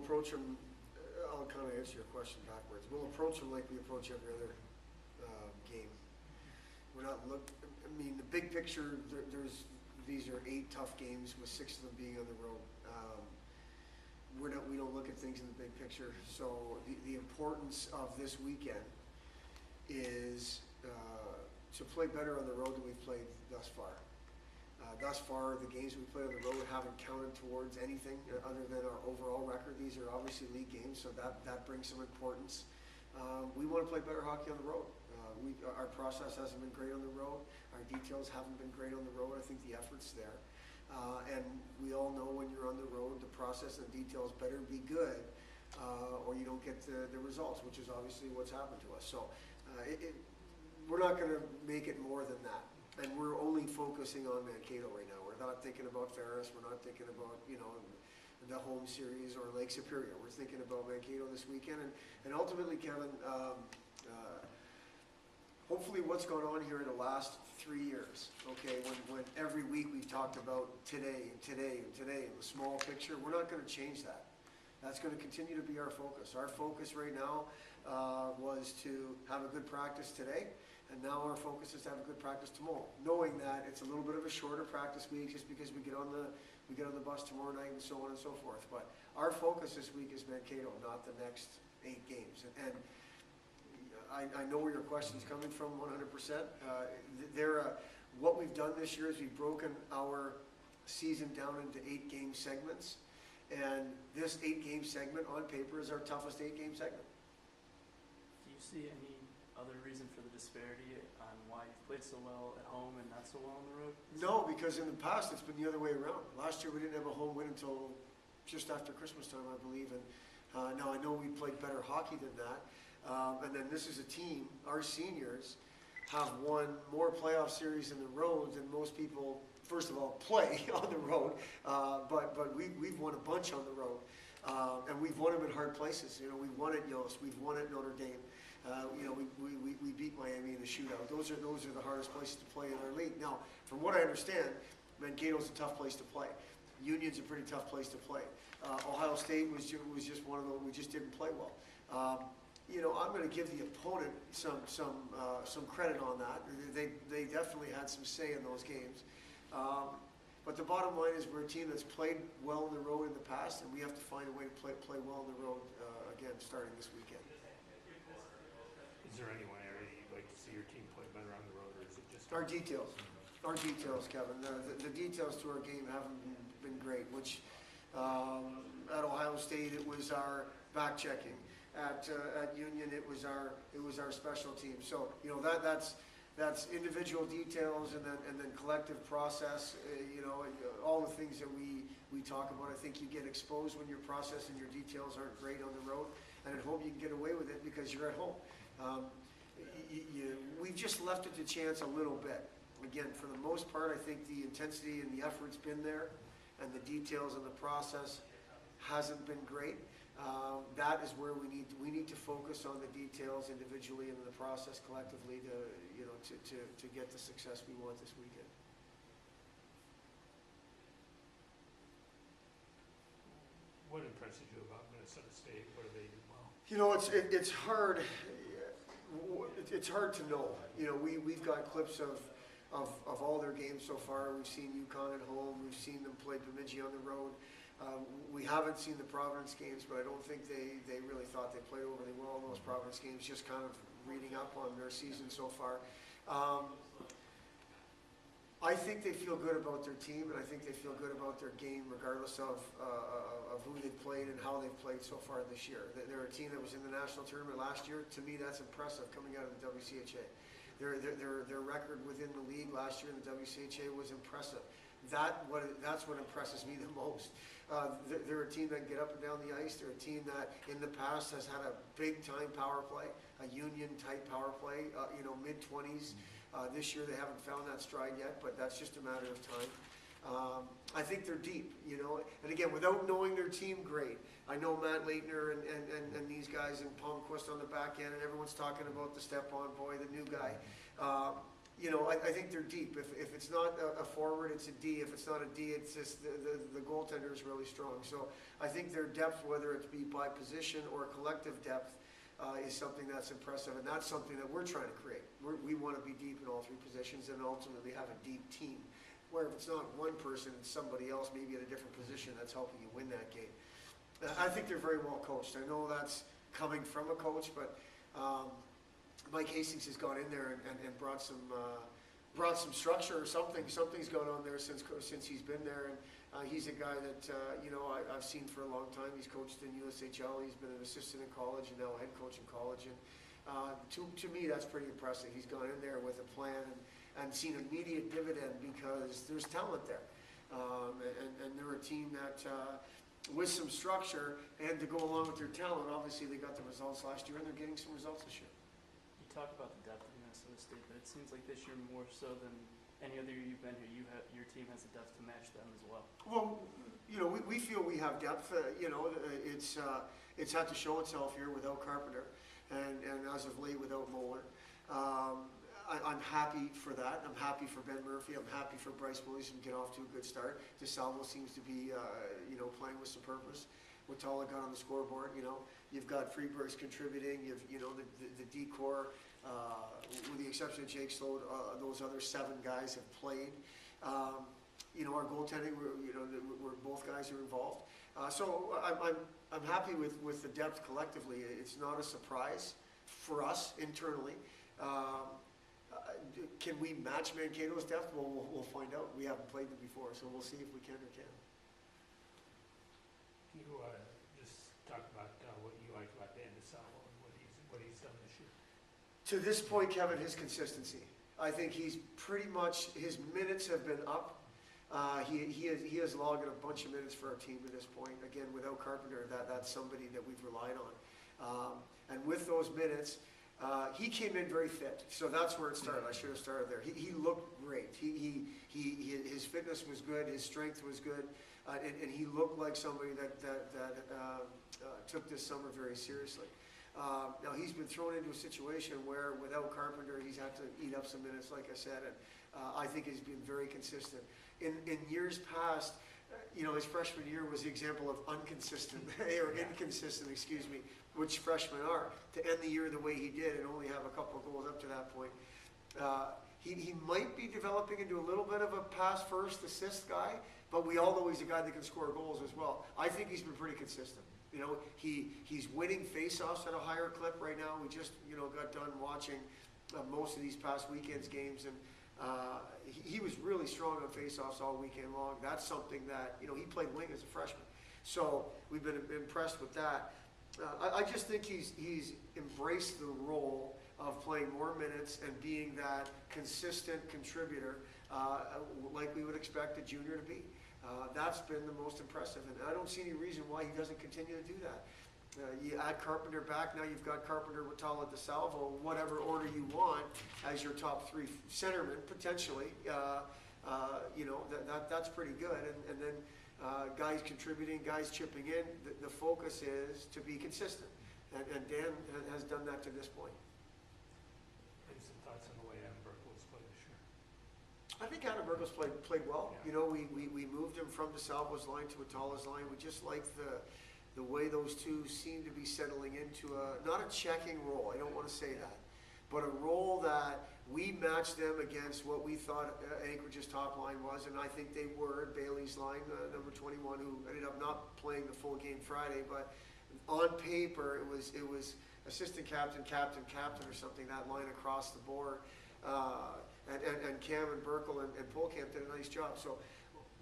approach them, I'll kind of answer your question backwards. We'll approach them like we approach every other game. We're not I mean, the big picture, these are 8 tough games with 6 of them being on the road. We don't look at things in the big picture. So the importance of this weekend is to play better on the road than we've played thus far. Thus far, the games we played on the road haven't counted towards anything other than our overall record. These are obviously league games, so that brings some importance. We want to play better hockey on the road. Our process hasn't been great on the road. Our details haven't been great on the road. I think the effort's there. And we all know when you're on the road, the process and the details better be good, or you don't get the results, which is obviously what's happened to us. So we're not going to make it more than that. And we're only focusing on Mankato right now. We're not thinking about Ferris. We're not thinking about, the home series or Lake Superior. We're thinking about Mankato this weekend. And ultimately, Kevin, hopefully what's gone on here in the last 3 years, okay, when every week we've talked about today and today and today and the small picture, we're not going to change that. That's going to continue to be our focus. Our focus right now was to have a good practice today, and now our focus is to have a good practice tomorrow, knowing that it's a little bit of a shorter practice week just because we get on the bus tomorrow night and so on and so forth. But our focus this week is Mankato, not the next 8 games. And I know where your question's coming from 100%. What we've done this year is we've broken our season down into 8-game segments. And this 8-game segment on paper is our toughest 8-game segment. Do you see any other reason for the disparity on why you've played so well at home and not so well on the road? No, because in the past it's been the other way around. Last year we didn't have a home win until just after Christmas time, I believe. And now I know we played better hockey than that. And then this is a team, our seniors have won more playoff series in the road than most people, first of all, play on the road. But we've won a bunch on the road. And we've won them in hard places. We've won at Yost, we've won at Notre Dame. We beat Miami in a shootout. Those are the hardest places to play in our league. Now, from what I understand, Mankato's a tough place to play. Union's a pretty tough place to play. Ohio State was just one of those. We just didn't play well. I'm going to give the opponent some credit on that. They definitely had some say in those games. But the bottom line is we're a team that's played well on the road in the past, and we have to find a way to play well on the road again starting this weekend. Is there any one area you'd like to see your team play better on the road, or is it just our details? Our details, Kevin. The details to our game haven't been great. Which at Ohio State it was our back checking. At Union it was our special team. So that's individual details and then collective process. All the things that we talk about. I think you get exposed when your process and your details aren't great on the road, and at home you can get away with it because you're at home. We've just left it to chance a little bit. Again, for the most part, I think the intensity and the effort's been there, and the details and the process hasn't been great. That is where we need to focus on the details individually and the process collectively to get the success we want this weekend. What impresses you about Minnesota State? What do they do well? It's hard. It's hard to know. We've got clips of all their games so far. We've seen UConn at home. We've seen them play Bemidji on the road. We haven't seen the Providence games, but I don't think they really thought they played overly well in those Providence games, just kind of reading up on their season so far. I think they feel good about their team, and I think they feel good about their game regardless of who they've played and how they've played so far this year. They're a team that was in the national tournament last year. To me, that's impressive coming out of the WCHA. Their record within the league last year in the WCHA was impressive. That's what impresses me the most. They're a team that can get up and down the ice. They're a team that in the past has had a big-time power play, a Union-type power play, mid-20s. This year they haven't found that stride yet, but that's just a matter of time. I think they're deep, and again, without knowing their team great, I know Matt Leitner and these guys and Palmquist on the back end, and everyone's talking about the step-on boy, the new guy. I think they're deep. If it's not a forward, it's a D. If it's not a D, it's just the goaltender is really strong. So I think their depth, whether it be by position or collective depth, is something that's impressive, and that's something that we're trying to create. We want to be deep in all three positions and ultimately have a deep team, where if it's not one person, it's somebody else, maybe at a different position, that's helping you win that game. I think they're very well coached. I know that's coming from a coach, but Mike Hastings has gone in there and brought some structure or something. Something's gone on there since he's been there, and he's a guy that I've seen for a long time. He's coached in USHL. He's been an assistant in college and now a head coach in college. And to me, that's pretty impressive. He's gone in there with a plan and seen immediate dividend because there's talent there, and they're a team that. With some structure and to go along with their talent, obviously they got the results last year and they're getting some results this year. You talk about the depth of Minnesota State, but it seems like this year more so than any other year you've been here, your team has the depth to match them as well. Well, we feel we have depth. It's had to show itself here without Carpenter and as of late without Moeller. I'm happy for that. I'm happy for Ben Murphy. I'm happy for Bryce Williams to get off to a good start. DeSalvo seems to be, playing with some purpose. Watala got on the scoreboard. You've got Freeburg's contributing. The D-core, with the exception of Jake Slode, those other 7 guys have played. Our goaltending, we're both guys are involved. So I'm happy with the depth collectively. It's not a surprise for us internally. Can we match Mankato's depth? Well, we'll find out. We haven't played them before, so we'll see if we can or can't. Can you just talk about what you like about Dan DeSalvo and what he's done this year? To this point, Kevin, his consistency. I think he's pretty much, his minutes have been up. He has logged a bunch of minutes for our team at this point. Again, without Carpenter, that's somebody that we've relied on. And with those minutes, he came in very fit, so that's where it started. I should have started there. He looked great. His fitness was good. His strength was good, and he looked like somebody that took this summer very seriously. Now he's been thrown into a situation where without Carpenter, he's had to eat up some minutes, like I said, and I think he's been very consistent. In years past, his freshman year was the example of inconsistent, excuse me, which freshmen are. To end the year the way he did and only have a couple of goals up to that point. He might be developing into a little bit of a pass first assist guy, but we all know he's a guy that can score goals as well. I think he's been pretty consistent. He's winning faceoffs at a higher clip right now. We just got done watching most of these past weekend's games, and he was really strong on faceoffs all weekend long. That's something that he played wing as a freshman, so we've been impressed with that. I just think he's embraced the role of playing more minutes and being that consistent contributor, like we would expect a junior to be. That's been the most impressive, and I don't see any reason why he doesn't continue to do that. You add Carpenter back, now you've got Carpenter, Watala, DeSalvo, whatever order you want as your top 3 centermen, potentially. That's pretty good, and then guys contributing, guys chipping in. The focus is to be consistent, and Dan has done that to this point. And some thoughts on the way Adam Berkelow's played this year? I think Adam Berkelow's played well. Yeah. We moved him from DeSalvo's line to Watala's line. We just like the way those two seem to be settling into not a checking role, I don't want to say that, but a role that we matched them against what we thought Anchorage's top line was, and I think they were Bailey's line, number 21, who ended up not playing the full game Friday, but on paper it was assistant captain, or something, that line across the board, and Cam and Burkle and Polkamp did a nice job. So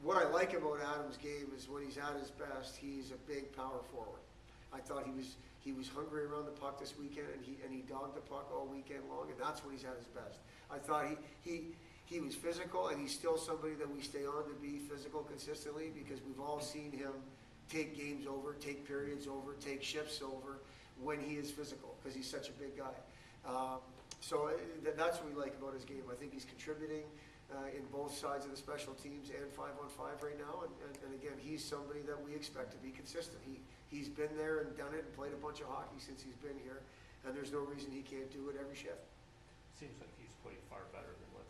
what I like about Adam's game is when he's at his best, he's a big power forward. I thought he was hungry around the puck this weekend, and he dogged the puck all weekend long, and that's when he's at his best. I thought he was physical, and he's still somebody that we stay on to be physical consistently, because we've all seen him take games over, take periods over, take shifts over when he is physical, because he's such a big guy. So that's what we like about his game. I think he's contributing in both sides of the special teams and 5-on-5 right now, and again, he's somebody that we expect to be consistent. He's been there and done it and played a bunch of hockey since he's been here, and there's no reason he can't do it every shift. Seems like he's played far better than what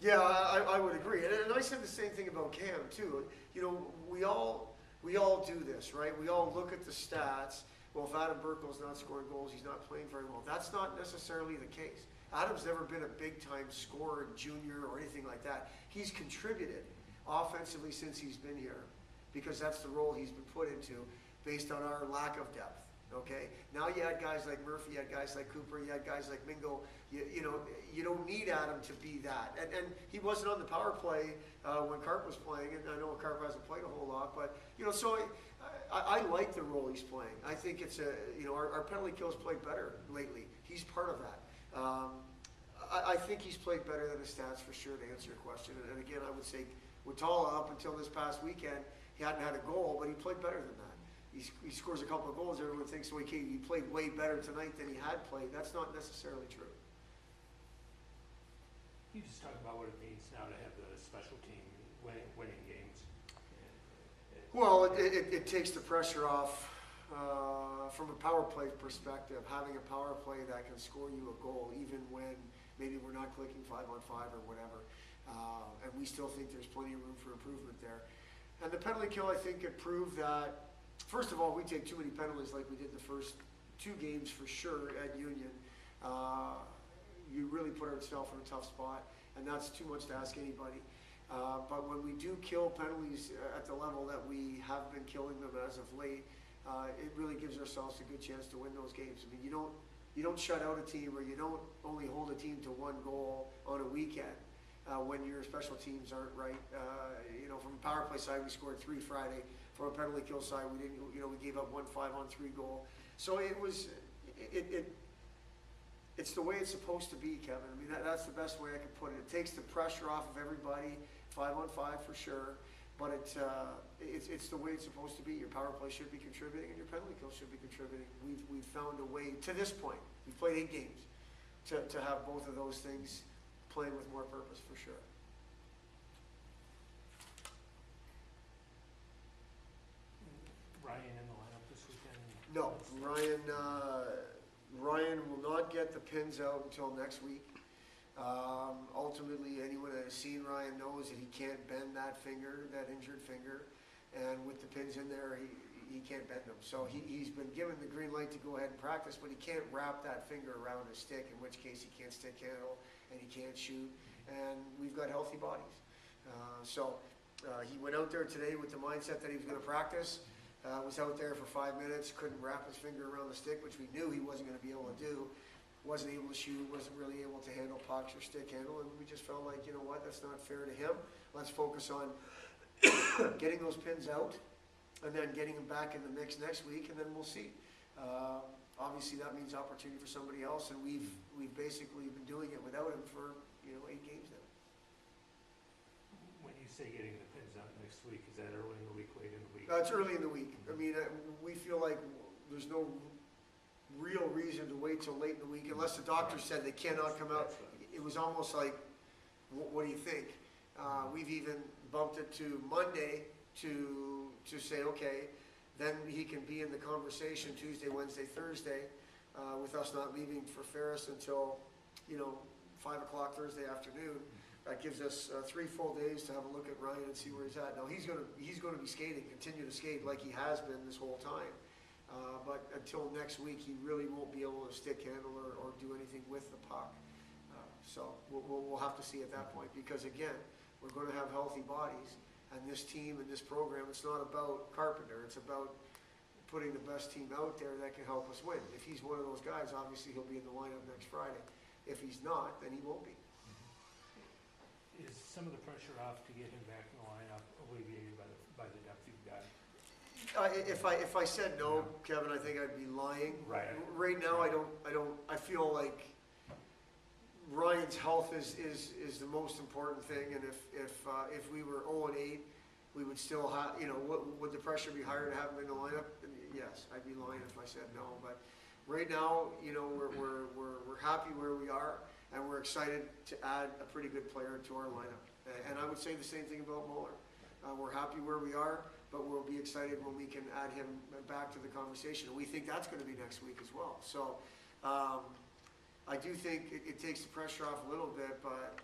Yeah, I would agree. And I said the same thing about Cam too. You know, we all do this, right? We all look at the stats. Well, if Adam Burkle's not scoring goals, he's not playing very well. That's not necessarily the case. Adam's never been a big-time scorer, junior, or anything like that. He's contributed offensively since he's been here because that's the role he's been put into based on our lack of depth. Okay, now you had guys like Murphy, you had guys like Cooper, you had guys like Mingo. You know, you don't need Adam to be that. And he wasn't on the power play when Carp was playing, and I know Carp hasn't played a whole lot, but, you know, so I like the role he's playing. I think it's our penalty kills played better lately. He's part of that. I think he's played better than his stats for sure, to answer your question. And again, I would say Watala, up until this past weekend, he hadn't had a goal, but he played better than that. He scores a couple of goals, everyone thinks, well, he played way better tonight than he had played. That's not necessarily true. You just talk about what it means now to have the special team winning games. Well, it takes the pressure off from a power play perspective, having a power play that can score you a goal, even when maybe we're not clicking 5-on-5 or whatever. And we still think there's plenty of room for improvement there. And the penalty kill, I think, it proved that, first of all, we take too many penalties like we did the first 2 games for sure at Union. You really put ourselves in a tough spot, and that's too much to ask anybody. But when we do kill penalties at the level that we have been killing them as of late, it really gives ourselves a good chance to win those games. I mean, you don't shut out a team, or you don't only hold a team to 1 goal on a weekend when your special teams aren't right. You know, from a power play side, we scored 3 Friday. From a penalty kill side, we didn't. You know, we gave up 1 5-on-3 goal. So it was it's the way it's supposed to be, Kevin. I mean, that's the best way I could put it. It takes the pressure off of everybody, 5-on-5 for sure, but it's the way it's supposed to be. Your power play should be contributing, and your penalty kill should be contributing. We've found a way, to this point, we've played 8 games, to have both of those things playing with more purpose for sure. Ryan in the lineup this weekend? No, Ryan will not get the pins out until next week. Ultimately, anyone that has seen Ryan knows that he can't bend that finger, that injured finger, and with the pins in there, he can't bend them. So he's been given the green light to go ahead and practice, but he can't wrap that finger around his stick, in which case he can't stick handle and he can't shoot, and we've got healthy bodies. He went out there today with the mindset that he was going to practice. Was out there for 5 minutes, couldn't wrap his finger around the stick, which we knew he wasn't going to be able to do. Wasn't able to shoot, wasn't really able to handle pucks or stick handle, and we just felt like, you know what, that's not fair to him. Let's focus on getting those pins out, and then getting him back in the mix next week, and then we'll see. Obviously, that means opportunity for somebody else, and we've basically been doing it without him for 8 games now. When you say getting the pins out next week, is that early in the week, late in the week? It's early in the week. I mean, we feel like there's no real reason to wait till late in the week, unless the doctor said they cannot come out. It was almost like, what do you think? We've even bumped it to Monday to say, okay, then he can be in the conversation Tuesday, Wednesday, Thursday, with us not leaving for Ferris until 5 o'clock Thursday afternoon. That gives us 3 full days to have a look at Ryan and see where he's at. Now he's going to be skating, continue to skate like he has been this whole time. But until next week, he really won't be able to stick handle or do anything with the puck. So we'll have to see at that point, because again, we're going to have healthy bodies, and this team and this program, it's not about Carpenter. It's about putting the best team out there that can help us win. If he's one of those guys, obviously he'll be in the lineup next Friday. If he's not, then he won't be. Is some of the pressure off to get him back in the lineup alleviated by the depth you've got? If I said no, Kevin, I think I'd be lying. Right. Right now, I feel like Ryan's health is the most important thing, and if we were 0-8, we would still have, would the pressure be higher to have him in the lineup? Yes, I'd be lying if I said no. But right now, we're happy where we are. And we're excited to add a pretty good player to our lineup. And I would say the same thing about Muller. We're happy where we are, but we'll be excited when we can add him back to the conversation. And we think that's going to be next week as well. So I do think it takes the pressure off a little bit, but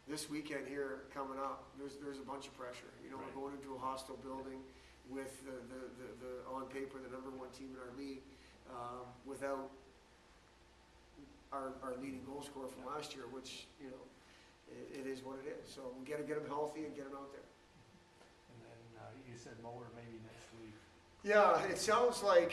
this weekend here coming up, there's a bunch of pressure. You know, Right. we're going into a hostile building with the on paper, the number one team in our league, without our leading goal scorer from last year, which, you know, it is what it is. So we got to get him healthy and get him out there. And then you said mower maybe next week. Yeah, it sounds like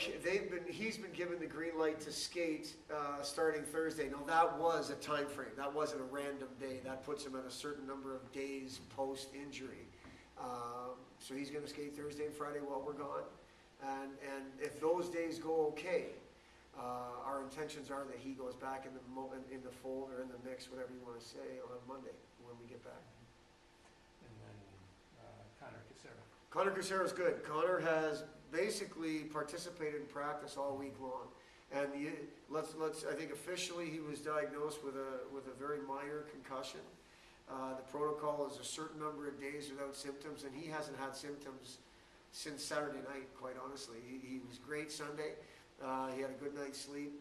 he's been given the green light to skate starting Thursday. Now that was a time frame. That wasn't a random day. That puts him at a certain number of days post-injury. So he's going to skate Thursday and Friday while we're gone. And if those days go okay, our intentions are that he goes back in the fold or in the mix, whatever you want to say, on Monday when we get back. And then Connor Casera. Connor Cacero's good. Connor has basically participated in practice all week long, and I think officially he was diagnosed with a very minor concussion. The protocol is a certain number of days without symptoms, and he hasn't had symptoms since Saturday night. Quite honestly, he was great Sunday. He had a good night's sleep.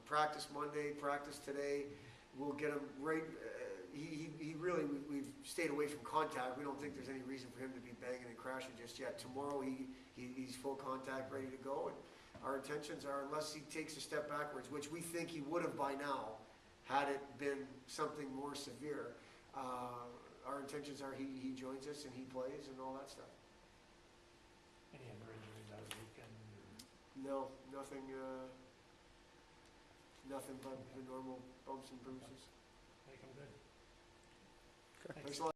Practice Monday, practice today. We'll get him right. He really, we've stayed away from contact. We don't think there's any reason for him to be banging and crashing just yet. Tomorrow he's full contact, ready to go. And our intentions are, unless he takes a step backwards, which we think he would have by now, had it been something more severe, our intentions are he joins us and he plays and all that stuff. Any other injuries out of the weekend? No, nothing but the normal bumps and bruises. Make them good. Thanks a lot.